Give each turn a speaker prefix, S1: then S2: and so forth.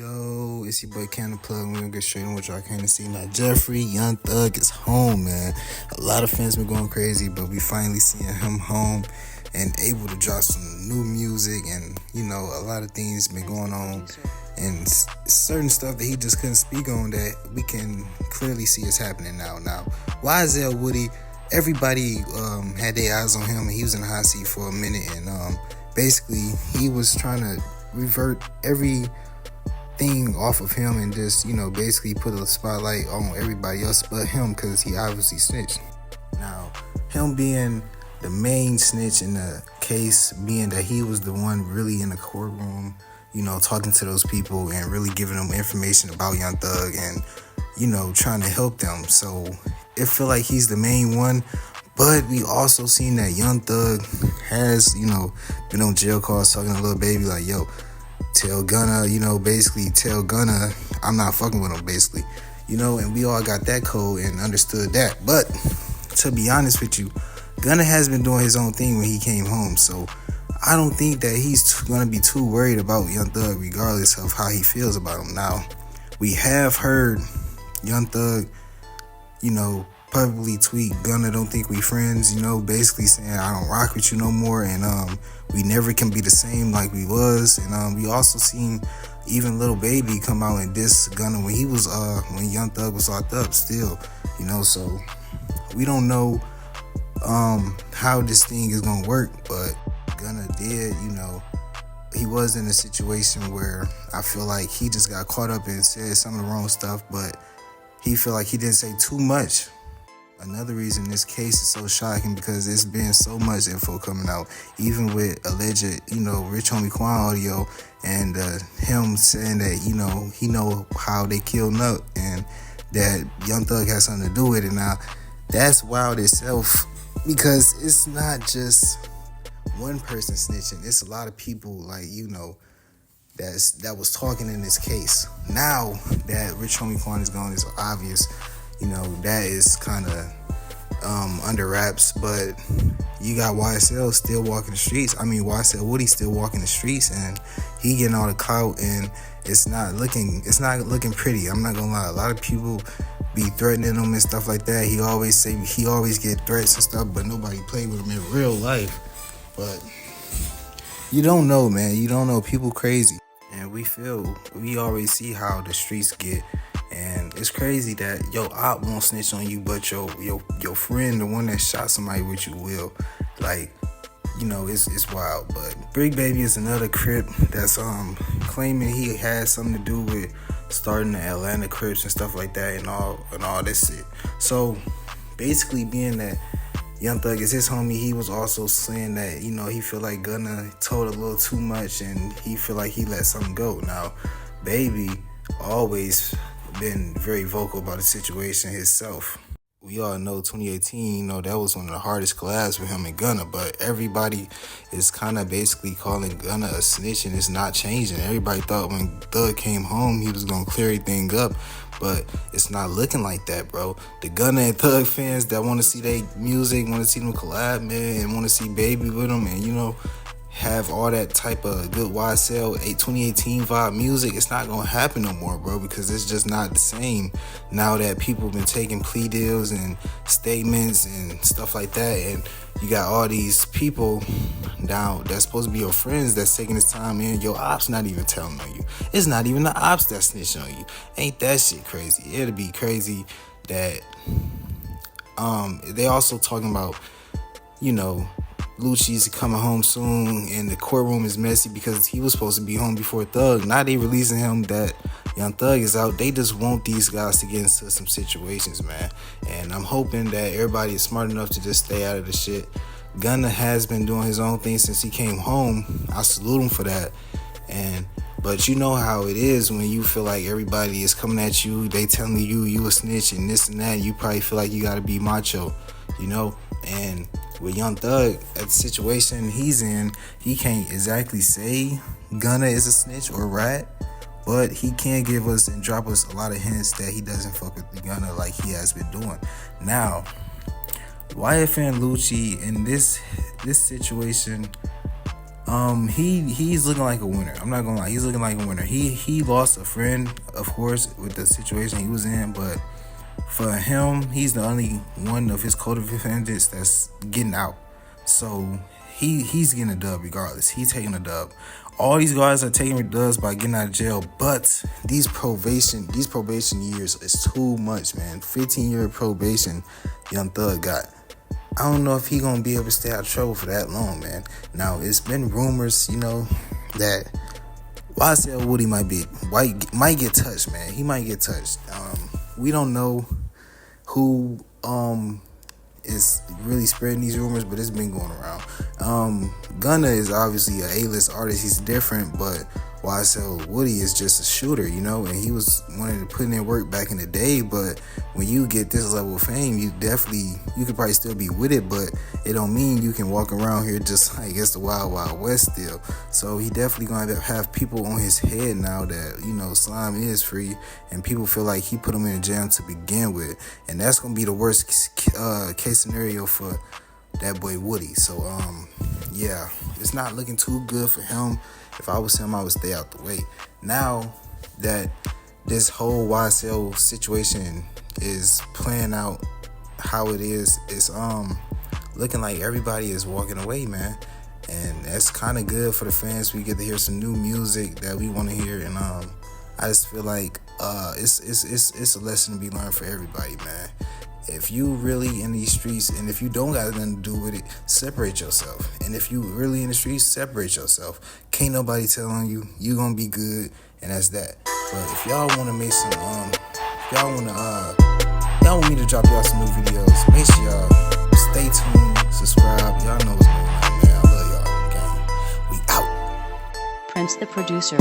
S1: Yo, it's your boy Cannon Plug. We're gonna get straight on what y'all came to see. Now, Jeffrey, Young Thug is home, man. A lot of fans been going crazy, but we finally seeing him home and able to drop some new music. And, a lot of things been going on and certain stuff that he just couldn't speak on that we can clearly see is happening now. Now, YSL Woody, everybody had their eyes on him, and he was in the hot seat for a minute. And basically, he was trying to revert everything off of him and just, basically put a spotlight on everybody else but him because he obviously snitched. Now, him being the main snitch in the case, being that he was the one really in the courtroom, talking to those people and really giving them information about Young Thug and, trying to help them. So it feel like he's the main one. But we also seen that Young Thug has, been on jail calls talking to Lil Baby like, yo, tell Gunna, basically tell Gunna I'm not fucking with him, basically. And we all got that code and understood that. But to be honest with you, Gunna has been doing his own thing when he came home. So I don't think that he's going to be too worried about Young Thug regardless of how he feels about him. Now, we have heard Young Thug, publicly tweet Gunna don't think we friends, basically saying I don't rock with you no more, and we never can be the same like we was. And we also seen even Lil Baby come out and diss Gunna when he was when Young Thug was locked up still, so we don't know how this thing is gonna work. But Gunna did, he was in a situation where I feel like he just got caught up and said some of the wrong stuff, but he feel like he didn't say too much. Another reason this case is so shocking because it's been so much info coming out, even with alleged, Rich Homie Quan audio and him saying that, he know how they killed Nut and that Young Thug has something to do with it. Now, that's wild itself because it's not just one person snitching. It's a lot of people that was talking in this case. Now that Rich Homie Quan is gone, it's obvious. That is kind of under wraps, but you got YSL still walking the streets. YSL Woody still walking the streets, and he getting all the clout, and it's not looking pretty. I'm not gonna lie. A lot of people be threatening him and stuff like that. He always get threats and stuff, but nobody play with him in real life. But you don't know, man. You don't know. People crazy, and we always see how the streets get. And it's crazy that your op won't snitch on you, but your friend, the one that shot somebody with you, will. It's wild. But Big Baby is another Crip that's claiming he had something to do with starting the Atlanta Crips and stuff like that and all this shit. So basically, being that Young Thug is his homie, he was also saying that, he feel like Gunna told a little too much and he feel like he let something go. Now, Baby always been very vocal about the situation himself. We all know 2018, that was one of the hardest collabs for him and Gunna, but everybody is kind of basically calling Gunna a snitch, and it's not changing. Everybody thought when Thug came home, he was going to clear everything up, but it's not looking like that, bro. The Gunna and Thug fans that want to see their music, want to see them collab, man, and want to see Baby with them, and, have all that type of good YSL 2018 vibe music, it's not gonna happen no more, bro, because it's just not the same now that people have been taking plea deals and statements and stuff like that, and you got all these people now that's supposed to be your friends that's taking this time in. Your ops not even telling on you. It's not even the ops that's snitching on you. Ain't that shit crazy? It'll be crazy that they also talking about, Lucci's coming home soon, and the courtroom is messy because he was supposed to be home before Thug. Now they releasing him that Young Thug is out. They just want these guys to get into some situations, man. And I'm hoping that everybody is smart enough to just stay out of the shit. Gunna has been doing his own thing since he came home. I salute him for that. But you know how it is when you feel like everybody is coming at you, they telling you a snitch and this and that. You probably feel like you gotta be macho, And with Young Thug, at the situation he's in, he can't exactly say Gunna is a snitch or rat, but he can give us and drop us a lot of hints that he doesn't fuck with Gunna like he has been doing. Now, YFN Lucci in this situation, He's looking like a winner. I'm not gonna lie, he's looking like a winner. He lost a friend, of course, with the situation he was in, but for him, he's the only one of his code of defendants that's getting out. So he's getting a dub regardless. He's taking a dub. All these guys are taking dubs by getting out of jail, but these probation years is too much, man. 15-year probation Young Thug got. I don't know if he gonna be able to stay out of trouble for that long, man. Now, it's been rumors, that YSL Woody might get touched, man. He might get touched. We don't know who is really spreading these rumors, but it's been going around. Gunna is obviously an A-list artist. He's different, but YSL Woody is just a shooter, and he was wanting to put in work back in the day. But when you get this level of fame, you could probably still be with it, but it don't mean you can walk around here just like it's the Wild Wild West still. So he definitely gonna have people on his head now that slime is free, and people feel like he put him in jail to begin with, and that's gonna be the worst case scenario for that boy Woody. So yeah, it's not looking too good for him. If I was him, I would stay out the way. Now that this whole YSL situation is playing out how it is, it's looking like everybody is walking away, man. And that's kind of good for the fans. We get to hear some new music that we want to hear, and I just feel like it's a lesson to be learned for everybody, man. If you really in these streets, and if you don't got nothing to do with it, separate yourself. And if you really in the streets, separate yourself. Can't nobody telling you gonna be good, and that's that. But if y'all wanna make some, y'all want me to drop y'all some new videos, make sure y'all stay tuned, subscribe. Y'all know what's going on, man. I love y'all, gang. We out.
S2: Prince the producer.